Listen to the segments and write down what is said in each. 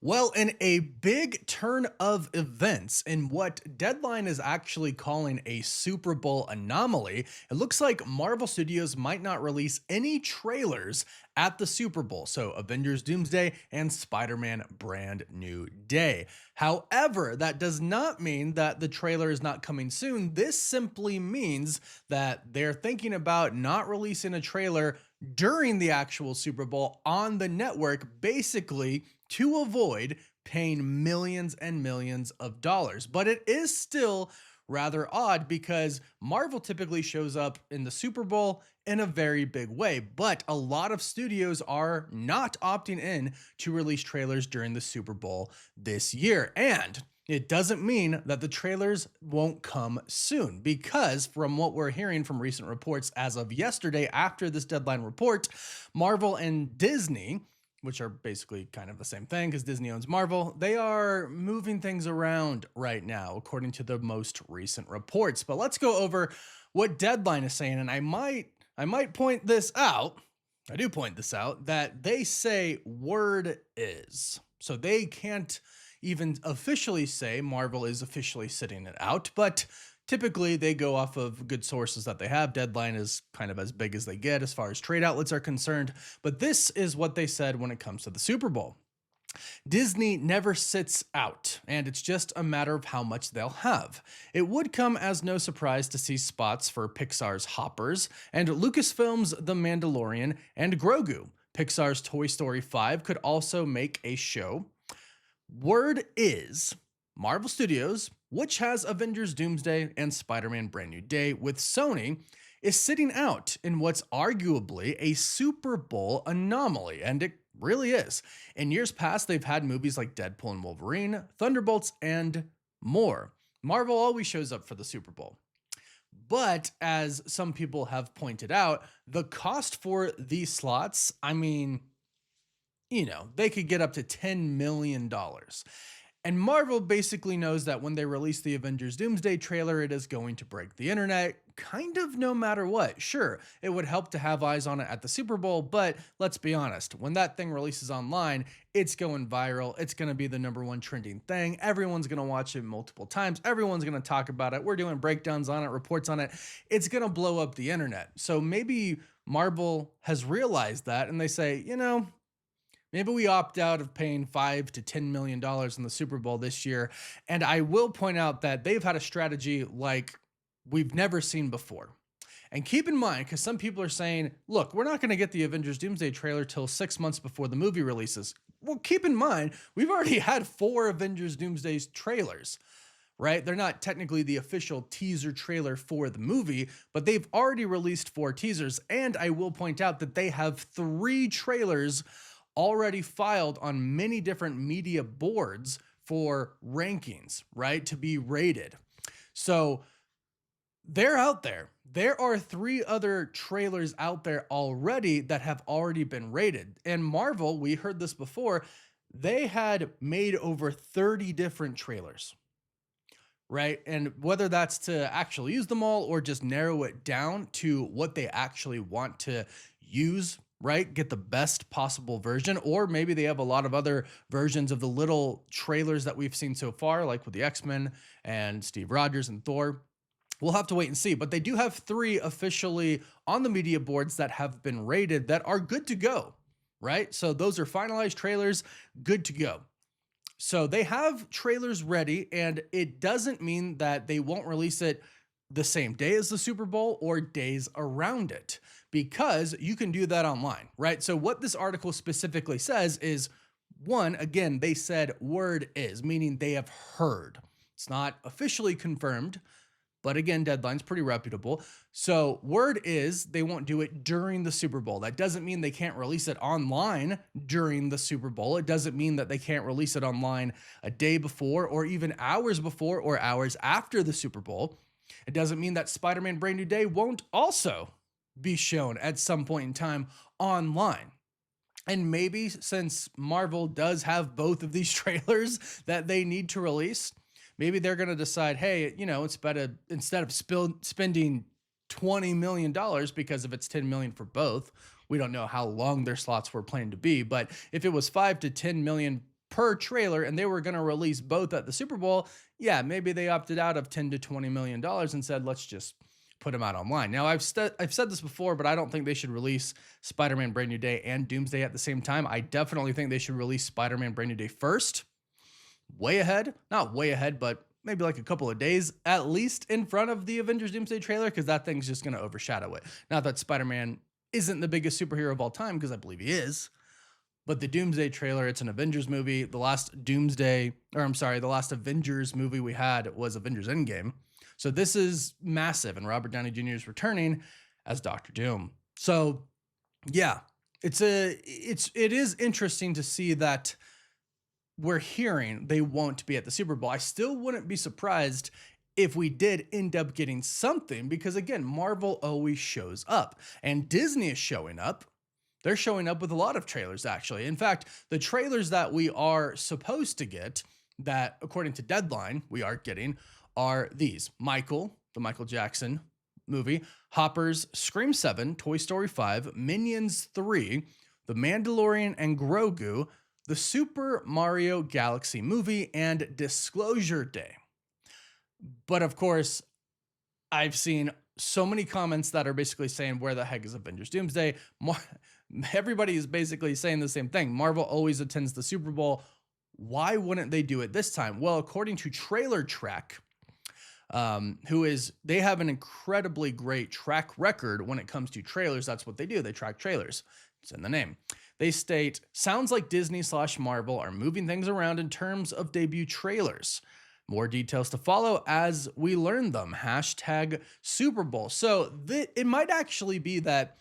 Well, in a big turn of events, in what Deadline is actually calling a Super Bowl anomaly, it looks like Marvel Studios might not release any trailers at the Super Bowl. So, Avengers Doomsday and Spider-Man Brand New Day. However, that does not mean that the trailer is not coming soon. This simply means that they're thinking about not releasing a trailer during the actual Super Bowl on the network, basically to avoid paying millions and millions of dollars. But it is still rather odd because Marvel typically shows up in the Super Bowl in a very big way, but a lot of studios are not opting in to release trailers during the Super Bowl this year. And it doesn't mean that the trailers won't come soon, because from what we're hearing from recent reports as of yesterday, after this deadline report, Marvel and Disney, which are basically kind of the same thing because Disney owns Marvel, they are moving things around right now, according to the most recent reports. But let's go over what Deadline is saying, and I might point this out. I do point this out that they say word is. So they can't even officially say Marvel is officially sitting it out, but typically they go off of good sources that they have. Deadline is kind of as big as they get as far as trade outlets are concerned, but this is what they said when it comes to the Super Bowl. Disney never sits out, and it's just a matter of how much they'll have. It would come as no surprise to see spots for Pixar's Hoppers and Lucasfilm's The Mandalorian and Grogu. Pixar's Toy Story 5 could also make a show. Word is Marvel Studios, which has Avengers Doomsday and Spider-Man Brand New Day with Sony, is sitting out in what's arguably a Super Bowl anomaly, and it really is. In years past, they've had movies like Deadpool and Wolverine, Thunderbolts, and more. Marvel always shows up for the Super Bowl. But as some people have pointed out, the cost for these slots, they could get up to $10 million. And Marvel basically knows that when they release the Avengers Doomsday trailer, it is going to break the internet, kind of no matter what. Sure, it would help to have eyes on it at the Super Bowl, but let's be honest, when that thing releases online, it's going viral. It's going to be the #1 trending thing. Everyone's going to watch it multiple times. Everyone's going to talk about it. We're doing breakdowns on it, reports on it. It's going to blow up the internet. So maybe Marvel has realized that and they say, maybe we opt out of paying $5 to $10 million in the Super Bowl this year. And I will point out that they've had a strategy like we've never seen before. And keep in mind, because some people are saying, look, we're not going to get the Avengers Doomsday trailer till 6 months before the movie releases. Well, keep in mind, we've already had 4 Avengers Doomsday trailers, right? They're not technically the official teaser trailer for the movie, but they've already released 4 teasers. And I will point out that they have 3 trailers already filed on many different media boards for rankings, right? To be rated. So they're out there. There are 3 other trailers out there already that have already been rated. And Marvel, we heard this before, they had made over 30 different trailers, right? And whether that's to actually use them all or just narrow it down to what they actually want to use, right? Get the best possible version, or maybe they have a lot of other versions of the little trailers that we've seen so far, like with the X-Men and Steve Rogers and Thor. We'll have to wait and see, but they do have 3 officially on the media boards that have been rated that are good to go, right? So those are finalized trailers, good to go. So they have trailers ready, and it doesn't mean that they won't release it the same day as the Super Bowl or days around it, because you can do that online, right? So what this article specifically says is, one, again, they said word is, meaning they have heard. It's not officially confirmed, but again, Deadline's pretty reputable. So word is they won't do it during the Super Bowl. That doesn't mean they can't release it online during the Super Bowl. It doesn't mean that they can't release it online a day before or even hours before or hours after the Super Bowl. It doesn't mean that Spider-Man Brand New Day won't also be shown at some point in time online. And maybe since Marvel does have both of these trailers that they need to release, maybe they're going to decide, hey, it's better instead of spending $20 million, because if it's $10 million for both, we don't know how long their slots were planned to be. But if it was $5 to $10 million per trailer and they were going to release both at the Super Bowl, yeah, maybe they opted out of 10 to 20 million dollars and said, let's just put them out online. Now, I've said this before, but I don't think they should release Spider-Man Brand New Day and Doomsday at the same time. I definitely think they should release Spider-Man Brand New Day first, way ahead, not way ahead, but maybe like a couple of days at least in front of the Avengers Doomsday trailer, because that thing's just going to overshadow it. Not that Spider-Man isn't the biggest superhero of all time, because I believe he is. But the Doomsday trailer, it's an Avengers movie. The last the last Avengers movie we had was Avengers Endgame. So this is massive, and Robert Downey Jr. is returning as Dr. Doom. So yeah, it is interesting to see that we're hearing they won't be at the Super Bowl. I still wouldn't be surprised if we did end up getting something, because again, Marvel always shows up and Disney is showing up. They're showing up with a lot of trailers, actually. In fact, the trailers that we are supposed to get, that according to Deadline, we are getting, are these: Michael, the Michael Jackson movie, Hopper's Scream 7, Toy Story 5, Minions 3, The Mandalorian and Grogu, the Super Mario Galaxy movie, and Disclosure Day. But of course, I've seen so many comments that are basically saying, where the heck is Avengers Doomsday? Everybody is basically saying the same thing. Marvel always attends the Super Bowl. Why wouldn't they do it this time? Well, according to Trailer Track, they have an incredibly great track record when it comes to trailers. That's what they do. They track trailers. It's in the name. They state, sounds like Disney/Marvel are moving things around in terms of debut trailers. More details to follow as we learn them. Hashtag Super Bowl. So it might actually be that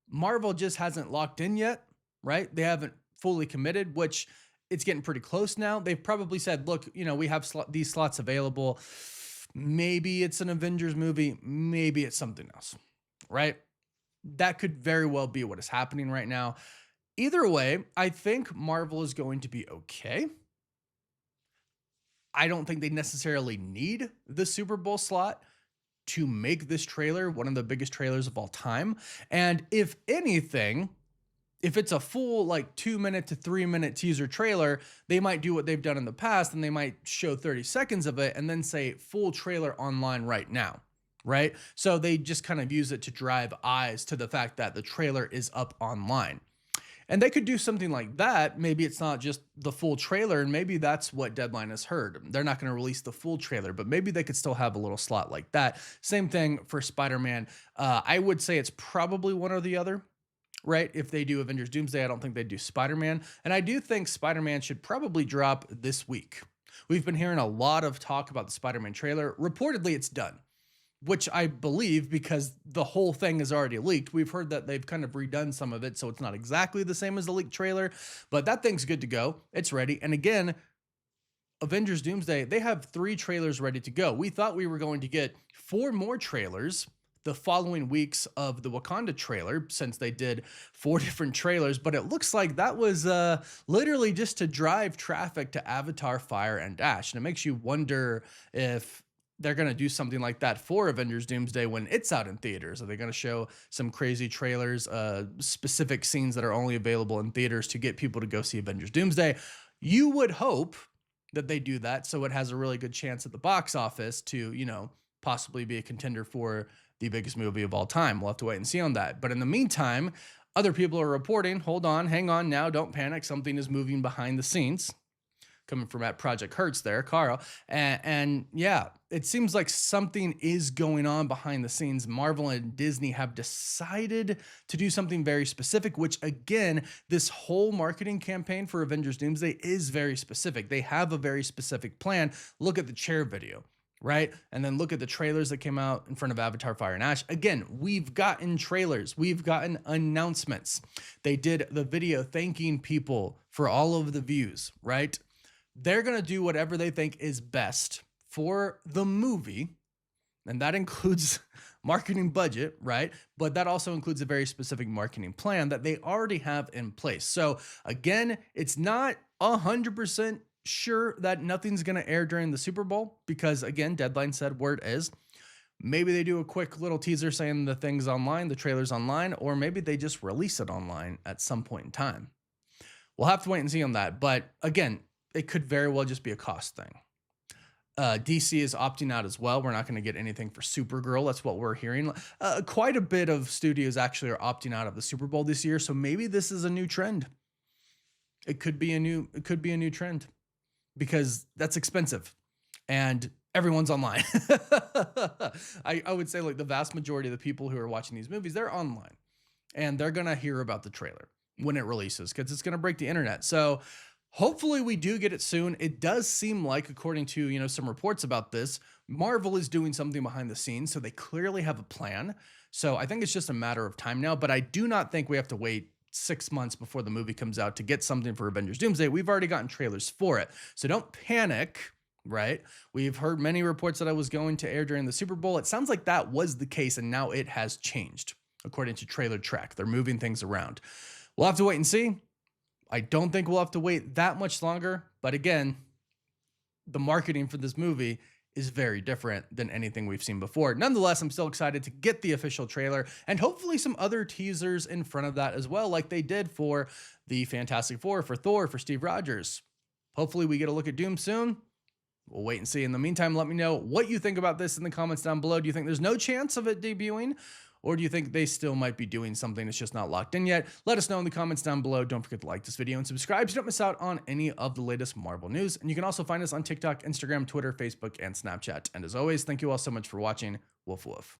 Marvel just hasn't locked in yet, right? They haven't fully committed, which it's getting pretty close now. They've probably said, look, we have these slots available. Maybe it's an Avengers movie. Maybe it's something else, right? That could very well be what is happening right now. Either way, I think Marvel is going to be okay. I don't think they necessarily need the Super Bowl slot to make this trailer one of the biggest trailers of all time. And if anything, if it's a full 2-minute to 3-minute teaser trailer, they might do what they've done in the past and they might show 30 seconds of it and then say full trailer online right now, right? So they just kind of use it to drive eyes to the fact that the trailer is up online. And they could do something like that. Maybe it's not just the full trailer, and maybe that's what Deadline has heard. They're not going to release the full trailer, but maybe they could still have a little slot like that. Same thing for Spider-Man. I would say it's probably one or the other, right? If they do Avengers Doomsday, I don't think they'd do Spider-Man. And I do think Spider-Man should probably drop this week. We've been hearing a lot of talk about the Spider-Man trailer. Reportedly, it's done, which I believe because the whole thing is already leaked. We've heard that they've kind of redone some of it, so it's not exactly the same as the leaked trailer, but that thing's good to go. It's ready. And again, Avengers Doomsday, they have 3 trailers ready to go. We thought we were going to get 4 more trailers the following weeks of the Wakanda trailer, since they did 4 different trailers, but it looks like that was literally just to drive traffic to Avatar, Fire, and Ash. And it makes you wonder if they're going to do something like that for Avengers Doomsday when it's out in theaters. Are they going to show some crazy trailers, specific scenes that are only available in theaters to get people to go see Avengers Doomsday? You would hope that they do that so it has a really good chance at the box office to, possibly be a contender for the biggest movie of all time. We'll have to wait and see on that. But in the meantime, other people are reporting, hold on, hang on now, don't panic. Something is moving behind the scenes. Coming from at Project Hertz there, Carl. And yeah, it seems like something is going on behind the scenes. Marvel and Disney have decided to do something very specific, which again, this whole marketing campaign for Avengers Doomsday is very specific. They have a very specific plan. Look at the chair video, right? And then look at the trailers that came out in front of Avatar, Fire, and Ash. Again, we've gotten trailers. We've gotten announcements. They did the video thanking people for all of the views, right? They're going to do whatever they think is best for the movie. And that includes marketing budget, right? But that also includes a very specific marketing plan that they already have in place. So again, it's not 100% sure that nothing's going to air during the Super Bowl because again, Deadline said word is. Maybe they do a quick little teaser saying the thing's online, the trailer's online, or maybe they just release it online at some point in time. We'll have to wait and see on that. But again, it could very well just be a cost thing. DC is opting out as well. We're not going to get anything for Supergirl. That's what we're hearing. Quite a bit of studios actually are opting out of the Super Bowl this year. So maybe this is a new trend. It could be a new trend because that's expensive and everyone's online. I would say like the vast majority of the people who are watching these movies, they're online and they're going to hear about the trailer when it releases because it's going to break the internet. So hopefully we do get it soon. It does seem like, according to, some reports about this, Marvel is doing something behind the scenes. So they clearly have a plan. So I think it's just a matter of time now, but I do not think we have to wait 6 months before the movie comes out to get something for Avengers Doomsday. We've already gotten trailers for it. So don't panic, right? We've heard many reports that it was going to air during the Super Bowl. It sounds like that was the case, and now it has changed, according to Trailer Track. They're moving things around. We'll have to wait and see. I don't think we'll have to wait that much longer. But again, the marketing for this movie is very different than anything we've seen before. Nonetheless, I'm still excited to get the official trailer and hopefully some other teasers in front of that as well, like they did for the Fantastic Four, for Thor, for Steve Rogers. Hopefully we get a look at Doom soon. We'll wait and see. In the meantime, let me know what you think about this in the comments down below. Do you think there's no chance of it debuting? Or do you think they still might be doing something that's just not locked in yet? Let us know in the comments down below. Don't forget to like this video and subscribe so you don't miss out on any of the latest Marvel news. And you can also find us on TikTok, Instagram, Twitter, Facebook, and Snapchat. And as always, thank you all so much for watching. Woof woof.